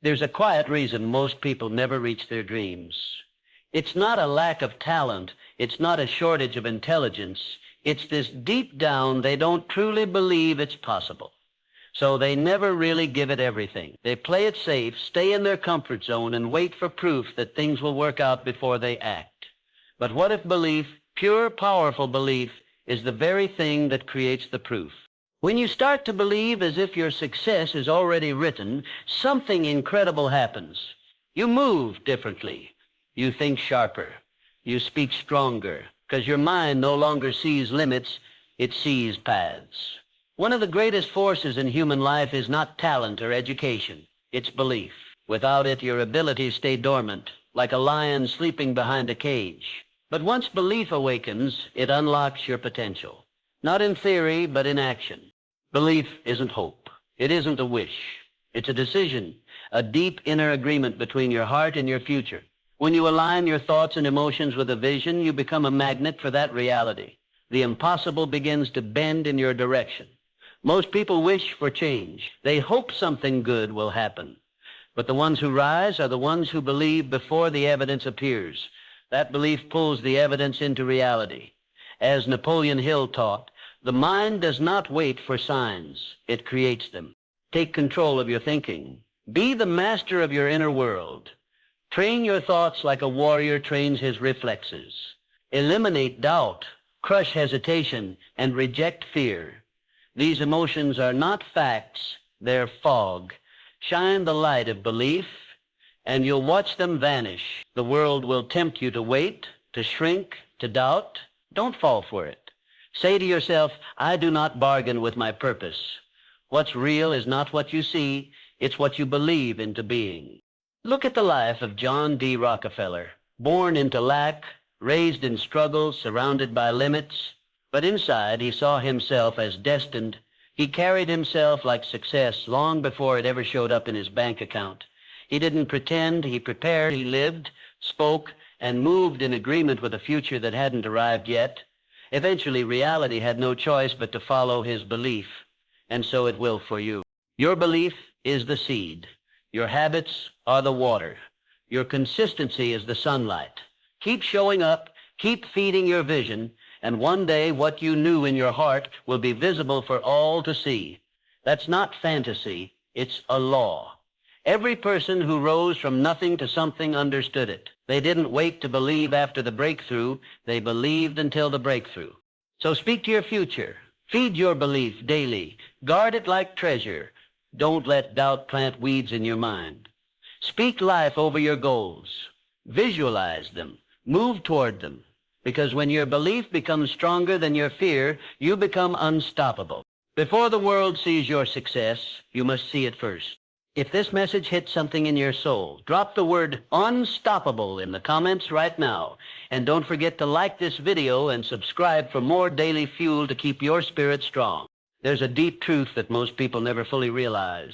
There's a quiet reason most people never reach their dreams. It's not a lack of talent. It's not a shortage of intelligence. It's this deep down they don't truly believe it's possible. So they never really give it everything. They play it safe, stay in their comfort zone, and wait for proof that things will work out before they act. But what if belief, pure, powerful belief, is the very thing that creates the proof? When you start to believe as if your success is already written, something incredible happens. You move differently. You think sharper. You speak stronger, because your mind no longer sees limits, it sees paths. One of the greatest forces in human life is not talent or education. It's belief. Without it, your abilities stay dormant, like a lion sleeping behind a cage. But once belief awakens, it unlocks your potential. Not in theory, but in action. Belief isn't hope. It isn't a wish. It's a decision, a deep inner agreement between your heart and your future. When you align your thoughts and emotions with a vision, you become a magnet for that reality. The impossible begins to bend in your direction. Most people wish for change. They hope something good will happen. But the ones who rise are the ones who believe before the evidence appears. That belief pulls the evidence into reality. As Napoleon Hill taught, the mind does not wait for signs. It creates them. Take control of your thinking. Be the master of your inner world. Train your thoughts like a warrior trains his reflexes. Eliminate doubt, crush hesitation, and reject fear. These emotions are not facts, they're fog. Shine the light of belief, and you'll watch them vanish. The world will tempt you to wait, to shrink, to doubt. Don't fall for it. Say to yourself, I do not bargain with my purpose. What's real is not what you see, it's what you believe into being. Look at the life of John D. Rockefeller, born into lack, raised in struggle, surrounded by limits. But inside, he saw himself as destined. He carried himself like success long before it ever showed up in his bank account. He didn't pretend, he prepared, he lived, spoke, and moved in agreement with a future that hadn't arrived yet. Eventually, reality had no choice but to follow his belief, and so it will for you. Your belief is the seed. Your habits are the water. Your consistency is the sunlight. Keep showing up, keep feeding your vision, and one day what you knew in your heart will be visible for all to see. That's not fantasy, it's a law. Every person who rose from nothing to something understood it. They didn't wait to believe after the breakthrough, they believed until the breakthrough. So speak to your future. Feed your belief daily. Guard it like treasure. Don't let doubt plant weeds in your mind. Speak life over your goals. Visualize them. Move toward them. Because when your belief becomes stronger than your fear, you become unstoppable. Before the world sees your success, you must see it first. If this message hits something in your soul, drop the word unstoppable in the comments right now. And don't forget to like this video and subscribe for more daily fuel to keep your spirit strong. There's a deep truth that most people never fully realize.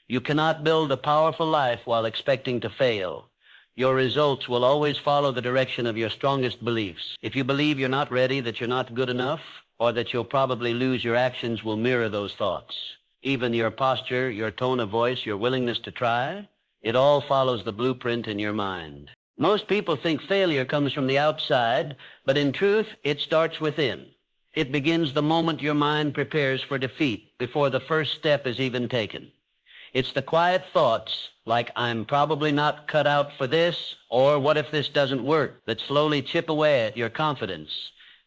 You cannot build a powerful life while expecting to fail. Your results will always follow the direction of your strongest beliefs. If you believe you're not ready, that you're not good enough, or that you'll probably lose, your actions will mirror those thoughts. Even your posture, your tone of voice, your willingness to try, it all follows the blueprint in your mind. Most people think failure comes from the outside, but in truth, it starts within. It begins the moment your mind prepares for defeat, before the first step is even taken. It's the quiet thoughts, like I'm probably not cut out for this, or what if this doesn't work, that slowly chip away at your confidence.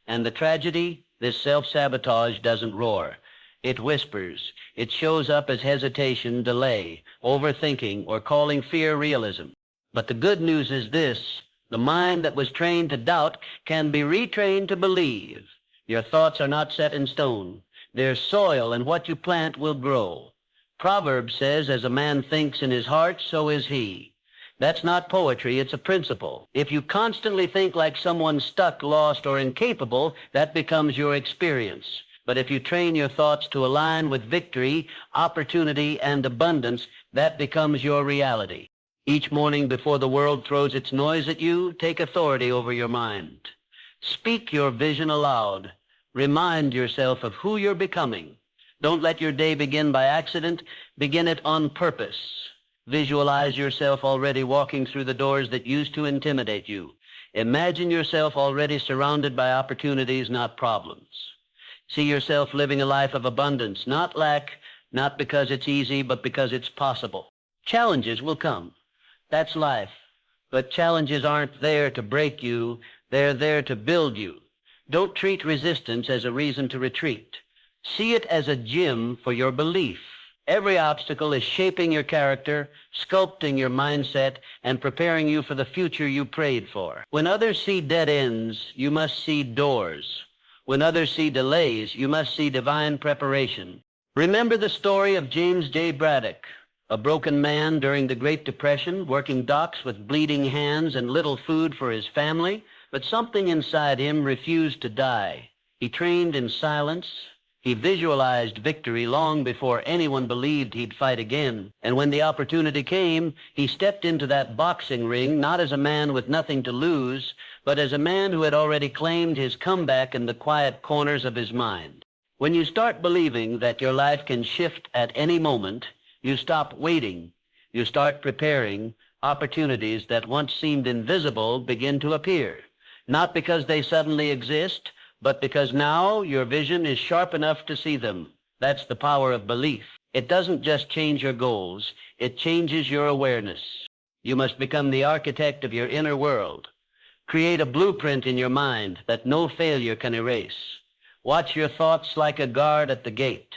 And the tragedy, this self-sabotage doesn't roar. It whispers. It shows up as hesitation, delay, overthinking, or calling fear realism. But the good news is this: the mind that was trained to doubt can be retrained to believe. Your thoughts are not set in stone. They're soil, and what you plant will grow. Proverbs says, as a man thinks in his heart, so is he. That's not poetry, it's a principle. If you constantly think like someone stuck, lost, or incapable, that becomes your experience. But if you train your thoughts to align with victory, opportunity, and abundance, that becomes your reality. Each morning before the world throws its noise at you, take authority over your mind. Speak your vision aloud. Remind yourself of who you're becoming. Don't let your day begin by accident. Begin it on purpose. Visualize yourself already walking through the doors that used to intimidate you. Imagine yourself already surrounded by opportunities, not problems. See yourself living a life of abundance, not lack, not because it's easy, but because it's possible. Challenges will come. That's life. But challenges aren't there to break you. They're there to build you. Don't treat resistance as a reason to retreat. See it as a gym for your belief. Every obstacle is shaping your character, sculpting your mindset, and preparing you for the future you prayed for. When others see dead ends, you must see doors. When others see delays, you must see divine preparation. Remember the story of James J. Braddock, a broken man during the Great Depression, working docks with bleeding hands and little food for his family, but something inside him refused to die. He trained in silence. He visualized victory long before anyone believed he'd fight again. And when the opportunity came, he stepped into that boxing ring not as a man with nothing to lose, but as a man who had already claimed his comeback in the quiet corners of his mind. When you start believing that your life can shift at any moment, you stop waiting. You start preparing. Opportunities that once seemed invisible begin to appear, not because they suddenly exist, but because now your vision is sharp enough to see them. That's the power of belief. It doesn't just change your goals, it changes your awareness. You must become the architect of your inner world. Create a blueprint in your mind that no failure can erase. Watch your thoughts like a guard at the gate.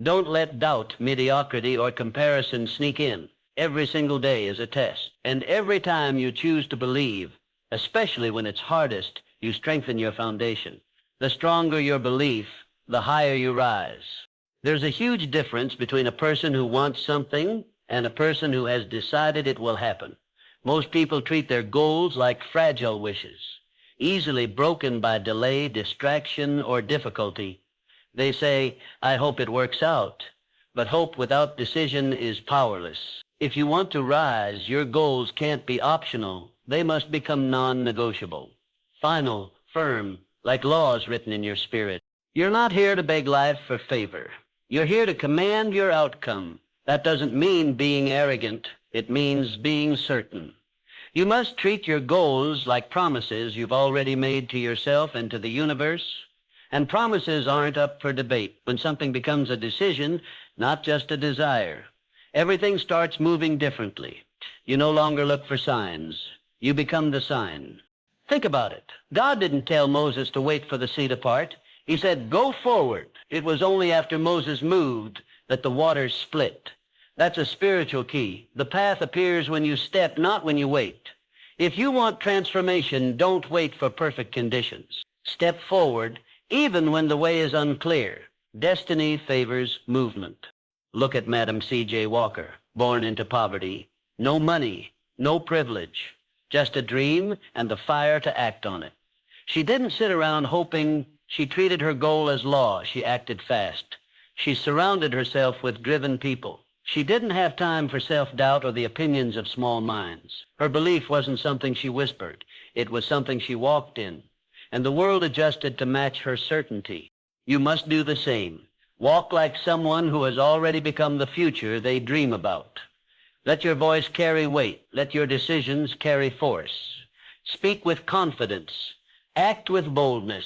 Don't let doubt, mediocrity, or comparison sneak in. Every single day is a test. And every time you choose to believe, especially when it's hardest, you strengthen your foundation. The stronger your belief, the higher you rise. There's a huge difference between a person who wants something and a person who has decided it will happen. Most people treat their goals like fragile wishes, easily broken by delay, distraction, or difficulty. They say, I hope it works out. But hope without decision is powerless. If you want to rise, your goals can't be optional. They must become non-negotiable. Final, firm, like laws written in your spirit. You're not here to beg life for favor. You're here to command your outcome. That doesn't mean being arrogant. It means being certain. You must treat your goals like promises you've already made to yourself and to the universe. And promises aren't up for debate. When something becomes a decision, not just a desire, everything starts moving differently. You no longer look for signs. You become the sign. Think about it. God didn't tell Moses to wait for the sea to part. He said, go forward. It was only after Moses moved that the waters split. That's a spiritual key. The path appears when you step, not when you wait. If you want transformation, don't wait for perfect conditions. Step forward, even when the way is unclear. Destiny favors movement. Look at Madam C.J. Walker, born into poverty. No money, no privilege. Just a dream and the fire to act on it. She didn't sit around hoping. She treated her goal as law. She acted fast. She surrounded herself with driven people. She didn't have time for self-doubt or the opinions of small minds. Her belief wasn't something she whispered. It was something she walked in. And the world adjusted to match her certainty. You must do the same. Walk like someone who has already become the future they dream about. Let your voice carry weight. Let your decisions carry force. Speak with confidence. Act with boldness.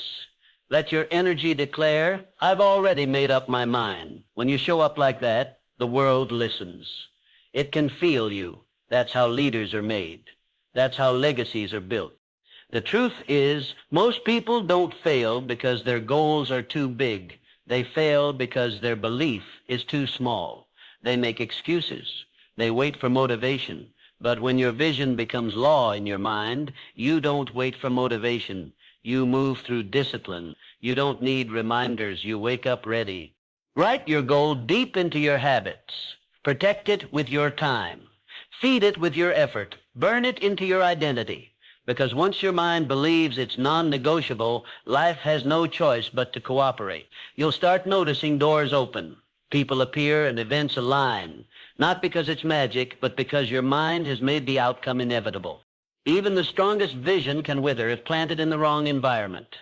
Let your energy declare, I've already made up my mind. When you show up like that, the world listens. It can feel you. That's how leaders are made. That's how legacies are built. The truth is, most people don't fail because their goals are too big. They fail because their belief is too small. They make excuses. They wait for motivation. But when your vision becomes law in your mind, you don't wait for motivation. You move through discipline. You don't need reminders. You wake up ready. Write your goal deep into your habits. Protect it with your time. Feed it with your effort. Burn it into your identity. Because once your mind believes it's non-negotiable, life has no choice but to cooperate. You'll start noticing doors open. People appear and events align. Not because it's magic, but because your mind has made the outcome inevitable. Even the strongest vision can wither if planted in the wrong environment.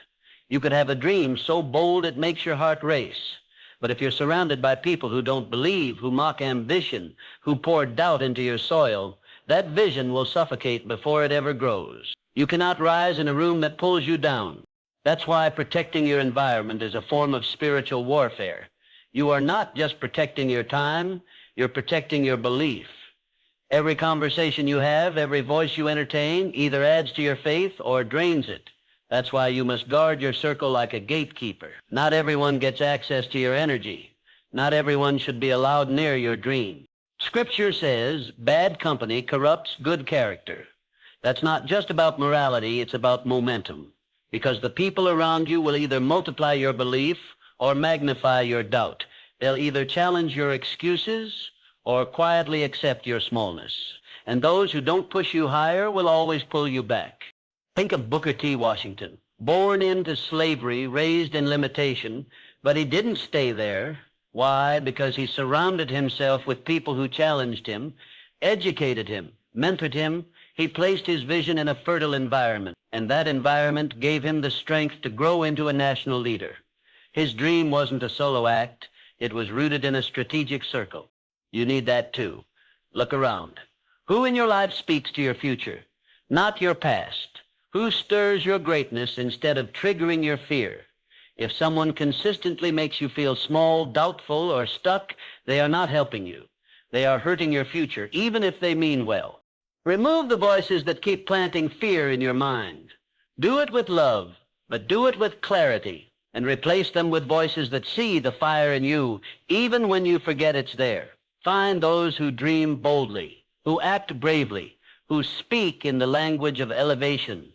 You could have a dream so bold it makes your heart race. But if you're surrounded by people who don't believe, who mock ambition, who pour doubt into your soil, that vision will suffocate before it ever grows. You cannot rise in a room that pulls you down. That's why protecting your environment is a form of spiritual warfare. You are not just protecting your time, you're protecting your belief. Every conversation you have, every voice you entertain, either adds to your faith or drains it. That's why you must guard your circle like a gatekeeper. Not everyone gets access to your energy. Not everyone should be allowed near your dream. Scripture says bad company corrupts good character. That's not just about morality, it's about momentum. Because the people around you will either multiply your belief or magnify your doubt. They'll either challenge your excuses or quietly accept your smallness. And those who don't push you higher will always pull you back. Think of Booker T. Washington, born into slavery, raised in limitation, but he didn't stay there. Why? Because he surrounded himself with people who challenged him, educated him, mentored him. He placed his vision in a fertile environment, and that environment gave him the strength to grow into a national leader. His dream wasn't a solo act. It was rooted in a strategic circle. You need that too. Look around. Who in your life speaks to your future? Not your past. Who stirs your greatness instead of triggering your fear? If someone consistently makes you feel small, doubtful, or stuck, they are not helping you. They are hurting your future, even if they mean well. Remove the voices that keep planting fear in your mind. Do it with love, but do it with clarity, and replace them with voices that see the fire in you, even when you forget it's there. Find those who dream boldly, who act bravely, who speak in the language of elevation.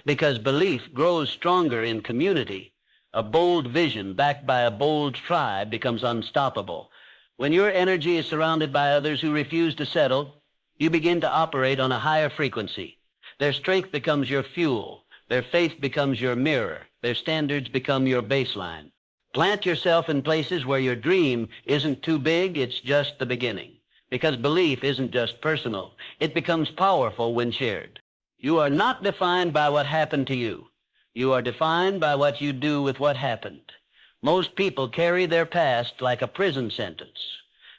Because belief grows stronger in community. A bold vision backed by a bold tribe becomes unstoppable. When your energy is surrounded by others who refuse to settle, you begin to operate on a higher frequency. Their strength becomes your fuel. Their faith becomes your mirror. Their standards become your baseline. Plant yourself in places where your dream isn't too big, it's just the beginning. Because belief isn't just personal. It becomes powerful when shared. You are not defined by what happened to you. You are defined by what you do with what happened. Most people carry their past like a prison sentence.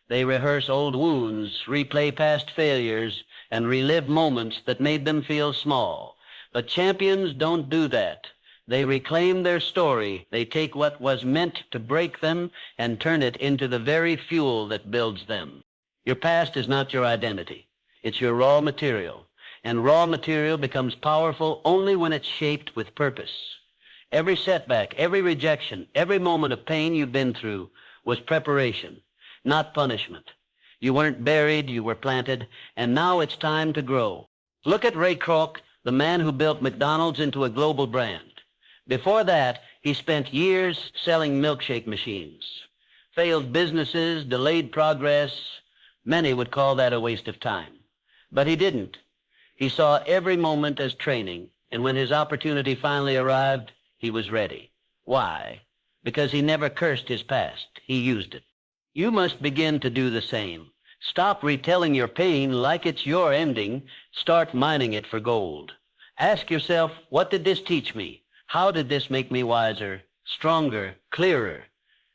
They rehearse old wounds, replay past failures, and relive moments that made them feel small. But champions don't do that. They reclaim their story. They take what was meant to break them and turn it into the very fuel that builds them. Your past is not your identity. It's your raw material. And raw material becomes powerful only when it's shaped with purpose. Every setback, every rejection, every moment of pain you've been through was preparation, not punishment. You weren't buried, you were planted, and now it's time to grow. Look at Ray Kroc, the man who built McDonald's into a global brand. Before that, he spent years selling milkshake machines. Failed businesses, delayed progress. Many would call that a waste of time. But he didn't. He saw every moment as training, and when his opportunity finally arrived, he was ready. Why? Because he never cursed his past. He used it. You must begin to do the same. Stop retelling your pain like it's your ending. Start mining it for gold. Ask yourself, what did this teach me? How did this make me wiser, stronger, clearer?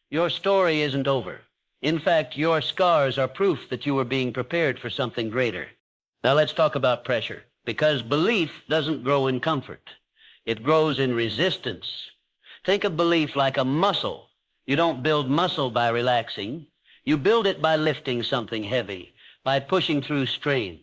Your story isn't over. In fact, your scars are proof that you were being prepared for something greater. Now let's talk about pressure, because belief doesn't grow in comfort. It grows in resistance. Think of belief like a muscle. You don't build muscle by relaxing. You build it by lifting something heavy, by pushing through strain.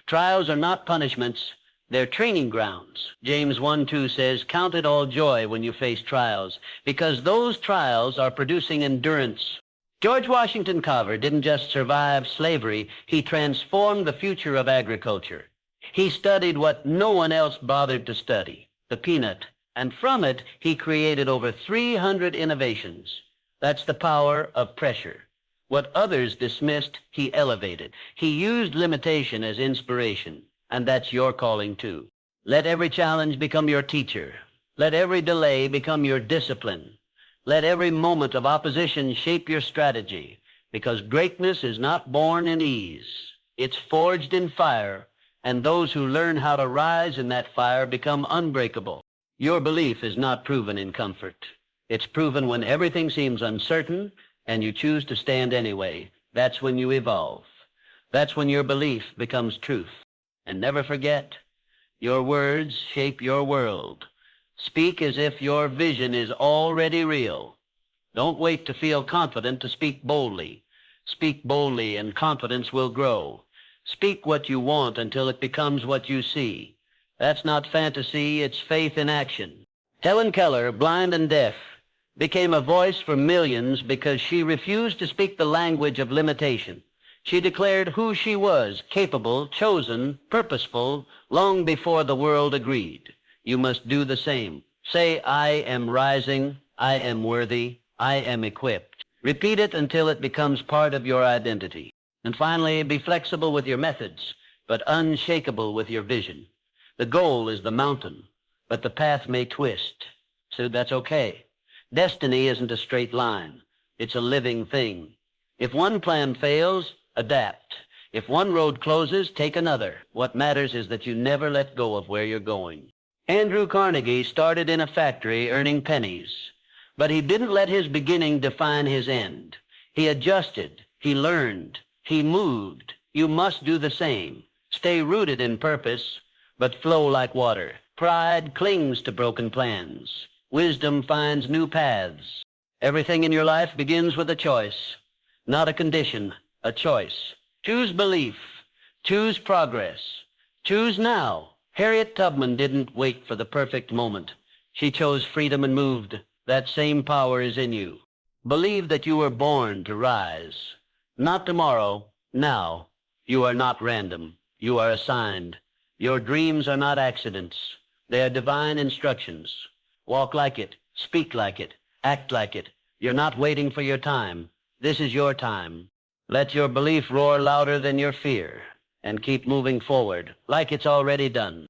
Trials are not punishments. They're training grounds. James 1:2 says, "Count it all joy when you face trials, because those trials are producing endurance." George Washington Carver didn't just survive slavery, he transformed the future of agriculture. He studied what no one else bothered to study, the peanut, and from it he created over 300 innovations. That's the power of pressure. What others dismissed, he elevated. He used limitation as inspiration, and that's your calling too. Let every challenge become your teacher. Let every delay become your discipline. Let every moment of opposition shape your strategy, because greatness is not born in ease. It's forged in fire, and those who learn how to rise in that fire become unbreakable. Your belief is not proven in comfort. It's proven when everything seems uncertain and you choose to stand anyway, that's when you evolve. That's when your belief becomes truth. And never forget, your words shape your world. Speak as if your vision is already real. Don't wait to feel confident to speak boldly. Speak boldly and confidence will grow. Speak what you want until it becomes what you see. That's not fantasy, it's faith in action. Helen Keller, blind and deaf, became a voice for millions because she refused to speak the language of limitation. She declared who she was, capable, chosen, purposeful, long before the world agreed. You must do the same. Say, I am rising, I am worthy, I am equipped. Repeat it until it becomes part of your identity. And finally, be flexible with your methods, but unshakable with your vision. The goal is the mountain, but the path may twist. So that's okay. Destiny isn't a straight line. It's a living thing. If one plan fails, adapt. If one road closes, take another. What matters is that you never let go of where you're going. Andrew Carnegie started in a factory earning pennies, but he didn't let his beginning define his end. He adjusted, he learned, he moved. You must do the same. Stay rooted in purpose, but flow like water. Pride clings to broken plans. Wisdom finds new paths. Everything in your life begins with a choice, not a condition, a choice. Choose belief. Choose progress. Choose now. Harriet Tubman didn't wait for the perfect moment. She chose freedom and moved. That same power is in you. Believe that you were born to rise. Not tomorrow, now. You are not random. You are assigned. Your dreams are not accidents. They are divine instructions. Walk like it. Speak like it. Act like it. You're not waiting for your time. This is your time. Let your belief roar louder than your fear, and keep moving forward like it's already done.